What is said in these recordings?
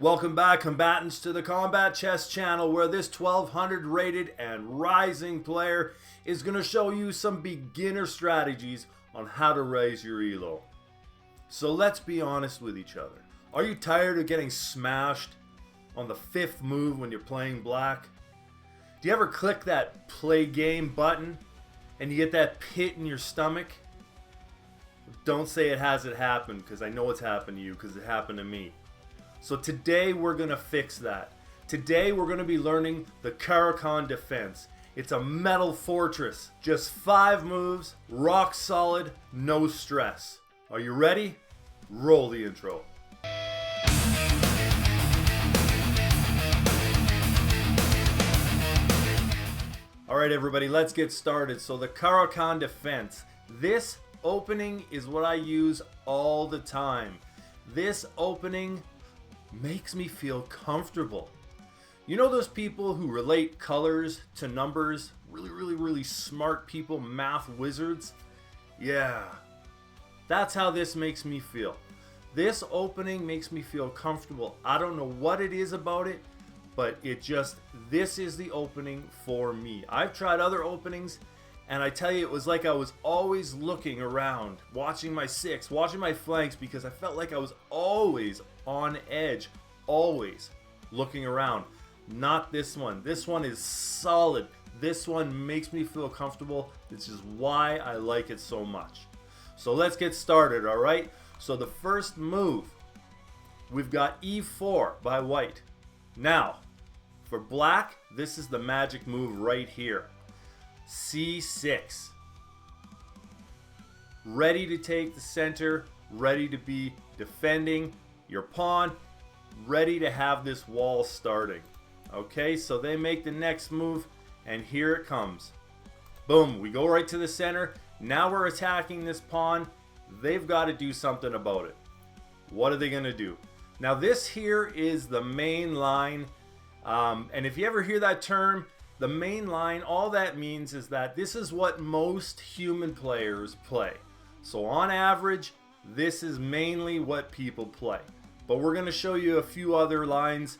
Welcome back, combatants, to the Combat Chess channel, where this 1200 rated and rising player is going to show you some beginner strategies on how to raise your elo. So let's be honest with each other. Are you tired of getting smashed on the fifth move when you're playing black? Do you ever click that play game button and you get that pit in your stomach? Don't say it hasn't happened, because I know it's happened to you, because it happened to me. So today we're going to fix that. Today we're going to be learning the Caro-Kann Defense. It's a metal fortress. Just 5 moves, rock solid, no stress. Are you ready? Roll the intro. Alright everybody, let's get started. So the Caro-Kann Defense. This opening is what I use all the time. This opening makes me feel comfortable. You know those people who relate colors to numbers? Really smart people, math wizards? Yeah, that's how this makes me feel. This opening makes me feel comfortable. I don't know what it is about it, but this is the opening for me. I've tried other openings, and I tell you, it was like I was always looking around, watching my six, watching my flanks, because I felt like I was always on edge, always looking around. Not this one. This one is solid. This one makes me feel comfortable. This is why I like it so much. So let's get started, all right? So the first move, we've got e4 by white. Now, for black, this is the magic move right here. c6. Ready to take the center, ready to be defending your pawn, ready to have this wall starting. Okay, so they make the next move, and here it comes. Boom, we go right to the center. Now we're attacking this pawn. They've got to do something about it. What are they going to do? Now this here is the main line, and if you ever hear that term, the main line, all that means is that this is what most human players play. So on average, this is mainly what people play. But we're going to show you a few other lines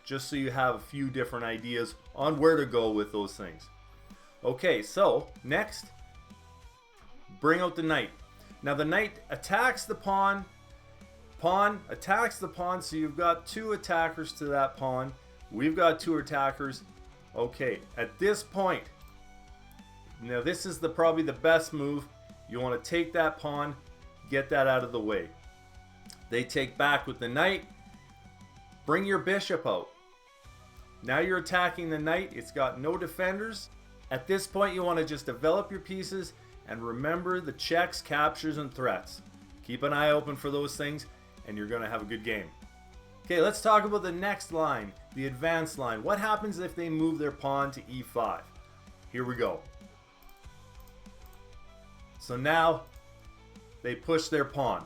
just so you have a few different ideas on where to go with those things. Okay, so next, bring out the knight. Now the knight attacks the pawn. Pawn attacks the pawn, so you've got 2 attackers to that pawn. We've got 2 attackers. Okay, at this point, now this is probably the best move. You want to take that pawn, get that out of the way. They take back with the knight. Bring your bishop out. Now you're attacking the knight. It's got no defenders. At this point, you want to just develop your pieces and remember the checks, captures, and threats. Keep an eye open for those things, and you're going to have a good game. Okay, let's talk about the next line, the advanced line. What happens if they move their pawn to e5? Here we go. So now they push their pawn.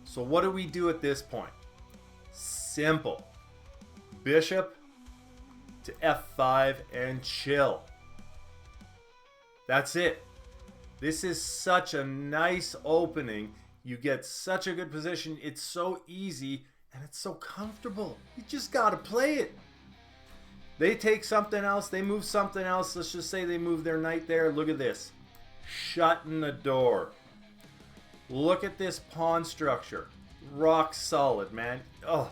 So what do we do at this point? Simple. Bishop to f5 and chill. That's it. This is such a nice opening. You get such a good position. It's so easy and it's so comfortable. You just got to play it. They take something else. They move something else. Let's just say they move their knight there. Look at this. Shutting the door. Look at this pawn structure. Rock solid, man. Oh,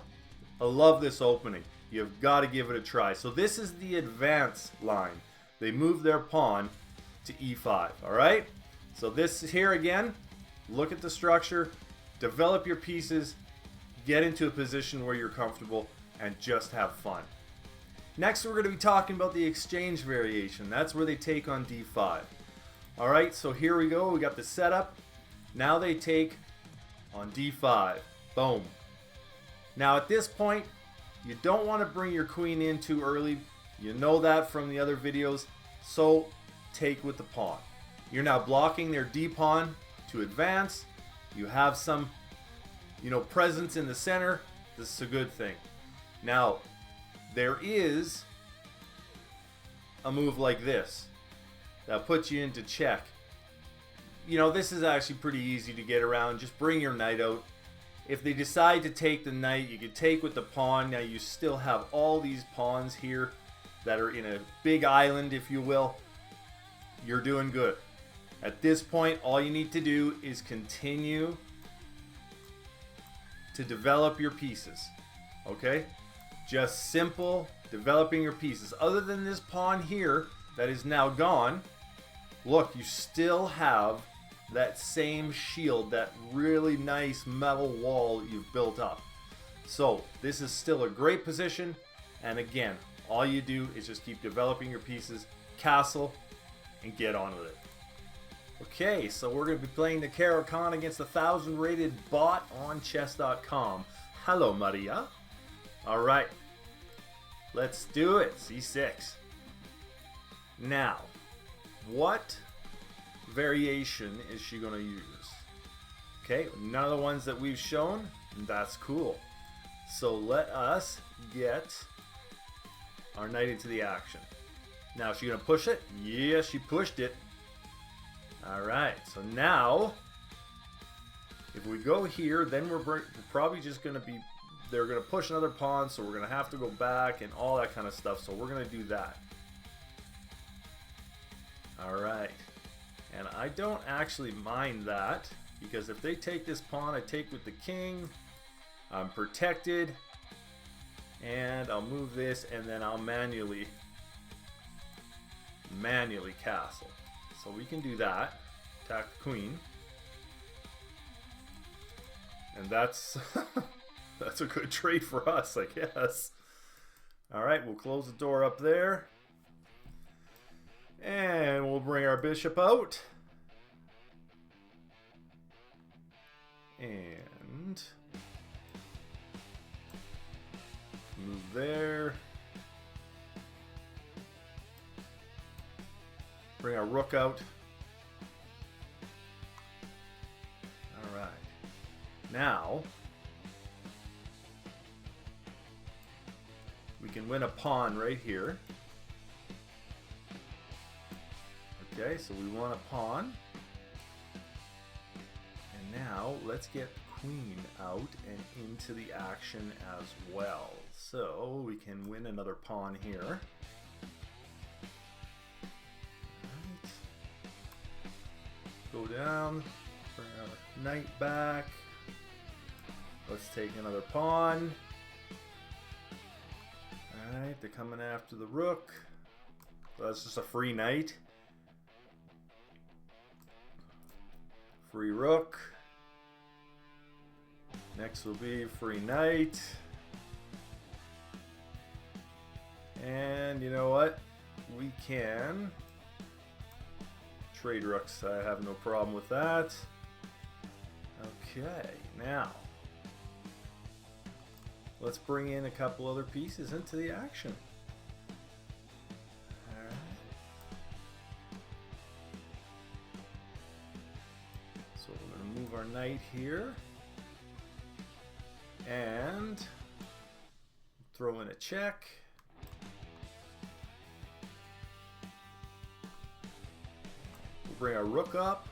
I love this opening. You've got to give it a try. So this is the advance line. They move their pawn to e5, all right? So this here again, look at the structure, develop your pieces, get into a position where you're comfortable, and just have fun. Next, we're going to be talking about the exchange variation. That's where they take on d5. All right, so here we go. We got the setup. Now they take on d5. Boom. Now at this point, you don't want to bring your queen in too early. You know that from the other videos. So take with the pawn. You're now blocking their d pawn to advance. You have some, presence in the center. This is a good thing. Now, there is a move like this that puts you into check. This is actually pretty easy to get around. Just bring your knight out. if they decide to take the knight, you can take with the pawn. Now you still have all these pawns here that are in a big island, if you will. You're doing good. At this point, all you need to do is continue to develop your pieces. Okay? Just simple developing your pieces. Other than this pawn here that is now gone, look, you still have that same shield, that really nice metal wall you've built up. So this is still a great position, and again, all you do is just keep developing your pieces, castle, and get on with it. Okay, so we're going to be playing the Caro-Kann against a 1,000 rated bot on chess.com. Hello, Maria. Alright, let's do it. C6. Now, what variation is she going to use? Okay, none of the ones that we've shown. That's cool. So let us get our knight into the action. Now, is she going to push it? Yes, she pushed it. Alright, so now if we go here, then we're probably just going to be, they're going to push another pawn, so we're going to have to go back and all that kind of stuff. So we're going to do that. Alright. And I don't actually mind that, because if they take this pawn, I take with the king. I'm protected. And I'll move this, and then I'll manually castle. So we can do that. Attack the queen. And that's that's a good trade for us, I guess. Alright, we'll close the door up there. And we'll bring our bishop out. And move there. Bring our rook out. Alright. Now, we can win a pawn right here. Okay, so we want a pawn. And now let's get the queen out and into the action as well. So we can win another pawn here. Right. Go down, bring our knight back. Let's take another pawn. Alright, they're coming after the rook. So that's just a free knight. Free rook. Next will be free knight. And you know what? We can trade rooks. I have no problem with that. Okay, now let's bring in a couple other pieces into the action. So we're going to move our knight here and throw in a check. We'll bring our rook up.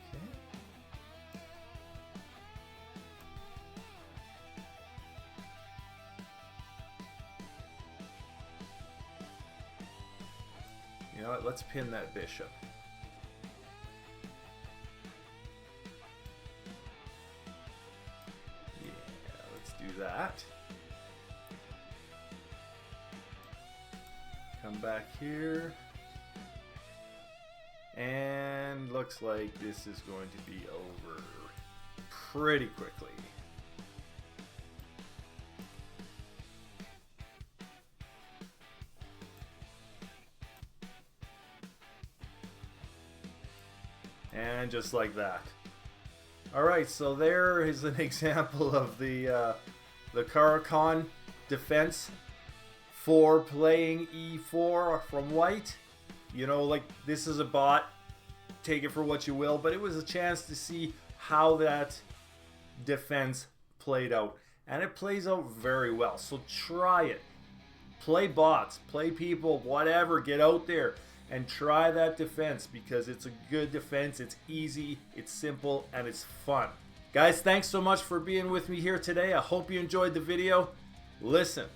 Okay. You know what? Let's pin that bishop. That. Come back here. And looks like this is going to be over pretty quickly. And just like that. Alright, so there is an example of the Caro-Kann defense for playing e4 from white. You know, like, this is a bot, take it for what you will, but it was a chance to see how that defense played out. And it plays out very well, so try it. Play bots, play people, whatever, get out there and try that defense because it's a good defense. It's easy, it's simple, and it's fun. Guys, thanks so much for being with me here today. I hope you enjoyed the video. Listen,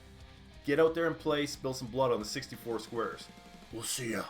get out there and play, spill some blood on the 64 squares. We'll see ya.